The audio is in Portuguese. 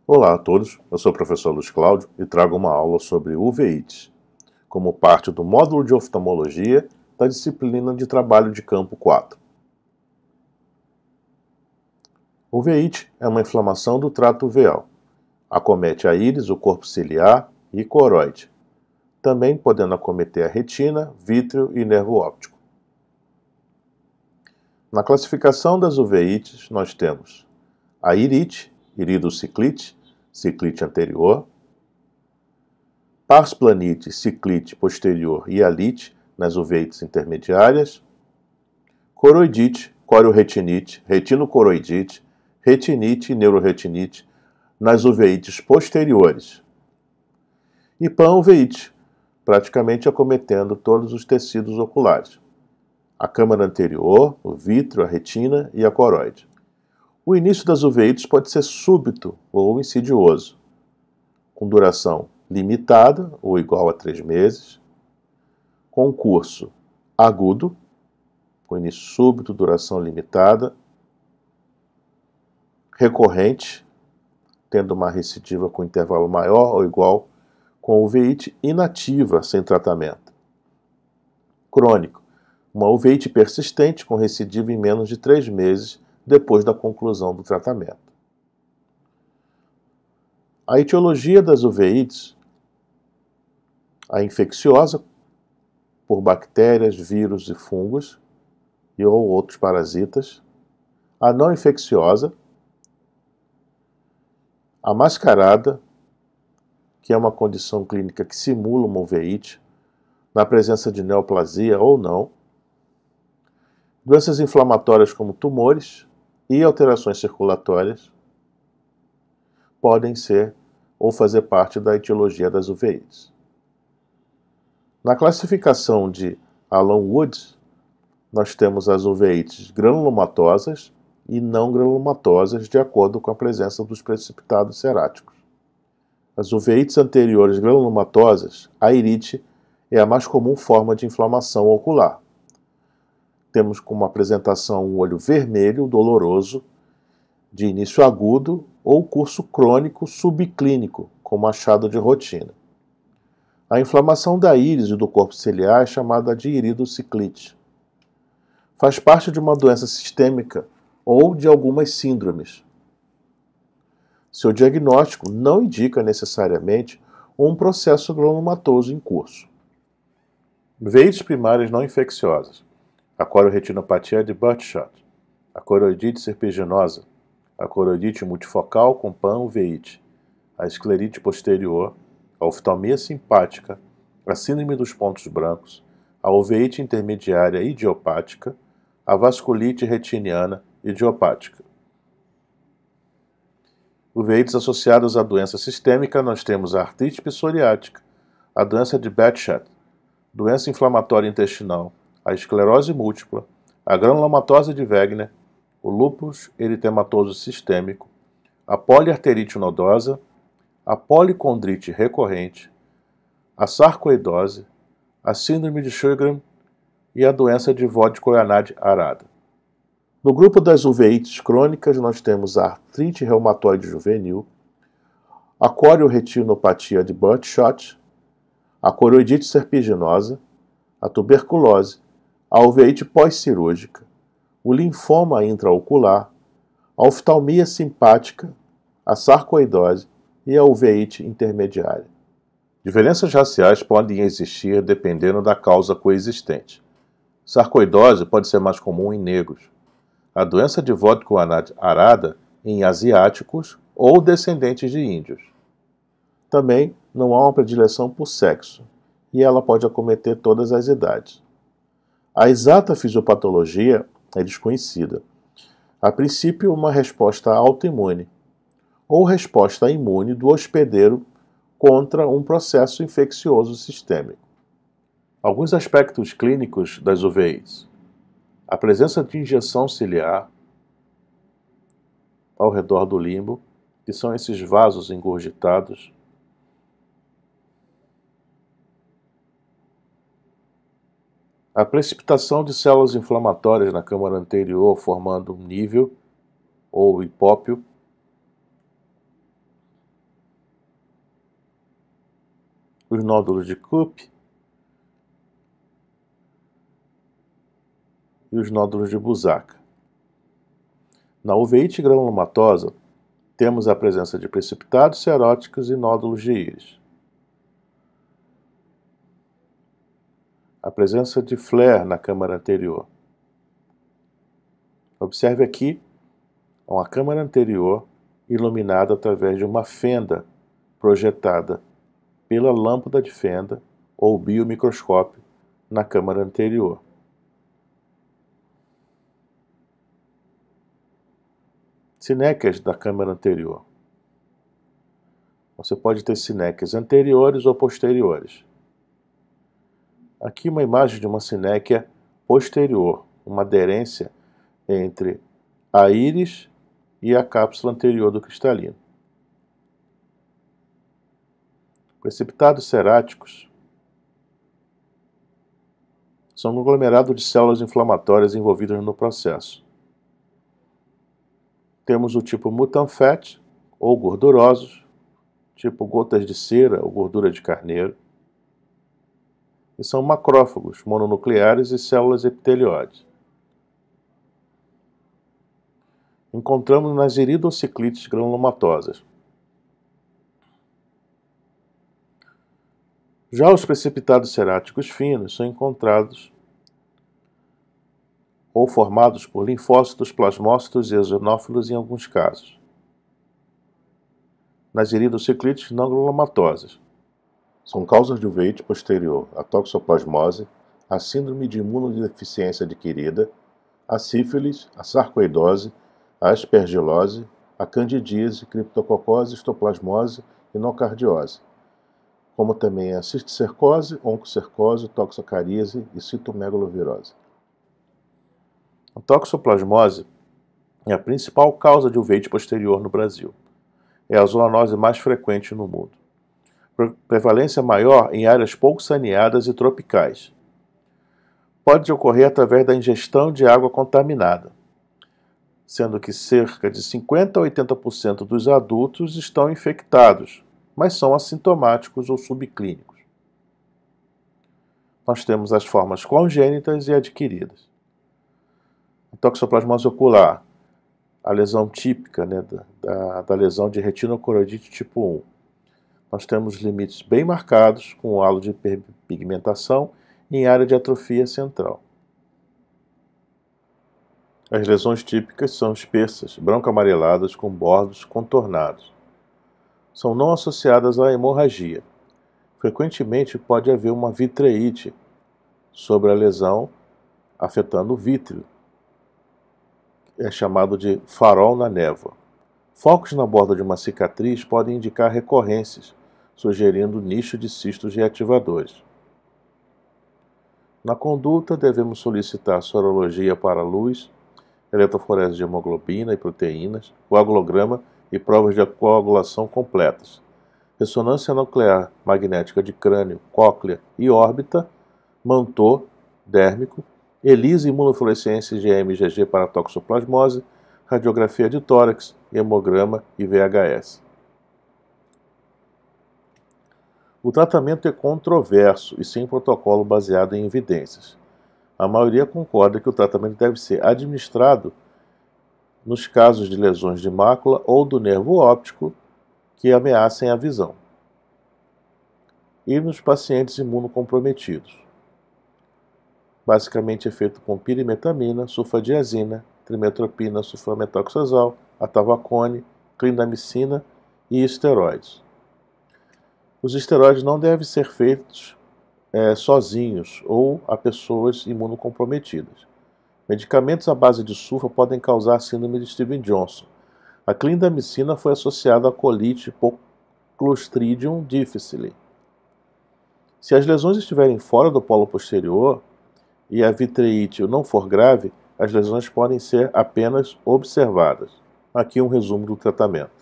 Olá a todos, eu sou o professor Luiz Cláudio e trago uma aula sobre uveites, como parte do módulo de oftalmologia da disciplina de trabalho de campo 4. Uveite é uma inflamação do trato uveal. Acomete a íris, o corpo ciliar e coroide, também podendo acometer a retina, vítreo e nervo óptico. Na classificação das uveites, nós temos a irite, iridociclite, ciclite anterior, parsplanite, ciclite posterior e alite nas uveites intermediárias, coroidite, corioretinite, retinocoroidite, retinite e neuroretinite nas uveites posteriores, e panuveite, praticamente acometendo todos os tecidos oculares, a câmara anterior, o vítreo, a retina e a coroide. O início das uveites pode ser súbito ou insidioso, com duração limitada ou igual a 3 meses, com curso agudo, com início súbito, duração limitada, recorrente, tendo uma recidiva com intervalo maior ou igual, com uveite inativa sem tratamento. Crônico, uma uveite persistente com recidiva em menos de 3 meses depois da conclusão do tratamento. A etiologia das uveites: a infecciosa, por bactérias, vírus e fungos, e ou outros parasitas; a não infecciosa; a mascarada, que é uma condição clínica que simula uma uveite, na presença de neoplasia ou não; doenças inflamatórias como tumores e alterações circulatórias podem ser ou fazer parte da etiologia das uveites. Na classificação de Alan Woods, nós temos as uveites granulomatosas e não granulomatosas, de acordo com a presença dos precipitados seráticos. As uveites anteriores granulomatosas, a irite é a mais comum forma de inflamação ocular. Temos como apresentação um olho vermelho, doloroso, de início agudo ou curso crônico subclínico, com achado de rotina. A inflamação da íris e do corpo ciliar é chamada de iridociclite. Faz parte de uma doença sistêmica ou de algumas síndromes. Seu diagnóstico não indica necessariamente um processo granulomatoso em curso. Uveites primárias não infecciosas: a coriorretinopatia de Birdshot, a coroidite serpiginosa, a coroidite multifocal com panuveite, a esclerite posterior, a oftalmia simpática, a síndrome dos pontos brancos, a uveite intermediária idiopática, a vasculite retiniana idiopática. Uveites associadas à doença sistêmica, nós temos a artrite psoriática, a doença de Birdshot, doença inflamatória intestinal, a esclerose múltipla, a granulomatose de Wegener, o lúpus eritematoso sistêmico, a poliarterite nodosa, a policondrite recorrente, a sarcoidose, a síndrome de Sjögren e a doença de Vodkoyanad-Arada. No grupo das uveites crônicas, nós temos a artrite reumatoide juvenil, a coriorretinopatia de Birdshot, a coroidite serpiginosa, a tuberculose, a uveite pós-cirúrgica, o linfoma intraocular, a oftalmia simpática, a sarcoidose e a uveite intermediária. Diferenças raciais podem existir dependendo da causa coexistente. Sarcoidose pode ser mais comum em negros, a doença de Vodkoyanad-Arada em asiáticos ou descendentes de índios. Também não há uma predileção por sexo, e ela pode acometer todas as idades. A exata fisiopatologia é desconhecida. A princípio, uma resposta autoimune ou resposta imune do hospedeiro contra um processo infeccioso sistêmico. Alguns aspectos clínicos das uveites: a presença de injeção ciliar ao redor do limbo, que são esses vasos engurgitados, a precipitação de células inflamatórias na câmara anterior formando um nível ou hipópio, os nódulos de Kupp e os nódulos de Busaca. Na uveíte granulomatosa, temos a presença de precipitados seróticos e nódulos de íris. A presença de flare na câmara anterior. Observe aqui uma câmara anterior iluminada através de uma fenda projetada pela lâmpada de fenda ou biomicroscópio na câmara anterior. Sinéquias da câmara anterior. Você pode ter sinéquias anteriores ou posteriores. Aqui uma imagem de uma sinéquia posterior, uma aderência entre a íris e a cápsula anterior do cristalino. Precipitados seráticos são um aglomerado de células inflamatórias envolvidas no processo. Temos o tipo mutant fat, ou gordurosos, tipo gotas de cera ou gordura de carneiro, e são macrófagos, mononucleares e células epitelióides. Encontramos nas iridociclites granulomatosas. Já os precipitados seráticos finos são encontrados ou formados por linfócitos, plasmócitos e eosinófilos em alguns casos. Nas iridociclites não granulomatosas. São causas de uveíte posterior a toxoplasmose, a síndrome de imunodeficiência adquirida, a sífilis, a sarcoidose, a aspergilose, a candidíase, criptococose, histoplasmose e nocardiose, como também a cisticercose, oncocercose, toxocaríase e citomegalovirose. A toxoplasmose é a principal causa de uveíte posterior no Brasil. É a zoonose mais frequente no mundo. Prevalência maior em áreas pouco saneadas e tropicais. Pode ocorrer através da ingestão de água contaminada, sendo que cerca de 50 a 80% dos adultos estão infectados, mas são assintomáticos ou subclínicos. Nós temos as formas congênitas e adquiridas. A toxoplasmose ocular, a lesão típica, da lesão de retinocoroidite tipo 1. Nós temos limites bem marcados, com halo de hiperpigmentação em área de atrofia central. As lesões típicas são espessas, branco-amareladas, com bordos contornados. São não associadas à hemorragia. Frequentemente pode haver uma vitreite sobre a lesão, afetando o vítreo. É chamado de farol na névoa. Focos na borda de uma cicatriz podem indicar recorrências, sugerindo nicho de cistos reativadores. Na conduta, devemos solicitar sorologia para luz, eletroforese de hemoglobina e proteínas, coagulograma e provas de coagulação completas, ressonância nuclear magnética de crânio, cóclea e órbita, mantor dérmico, ELISA imunofluorescência IgM-IgG para toxoplasmose, radiografia de tórax, hemograma e VHS. O tratamento é controverso e sem protocolo baseado em evidências. A maioria concorda que o tratamento deve ser administrado nos casos de lesões de mácula ou do nervo óptico que ameacem a visão, e nos pacientes imunocomprometidos. Basicamente é feito com pirimetamina, sulfadiazina, trimetopina, sulfametoxazol, atavacone, clindamicina e esteroides. Os esteroides não devem ser feitos sozinhos ou a pessoas imunocomprometidas. Medicamentos à base de sulfa podem causar síndrome de Stevens-Johnson. A clindamicina foi associada à colite por Clostridium difficile. Se as lesões estiverem fora do polo posterior e a vitreite não for grave, as lesões podem ser apenas observadas. Aqui um resumo do tratamento.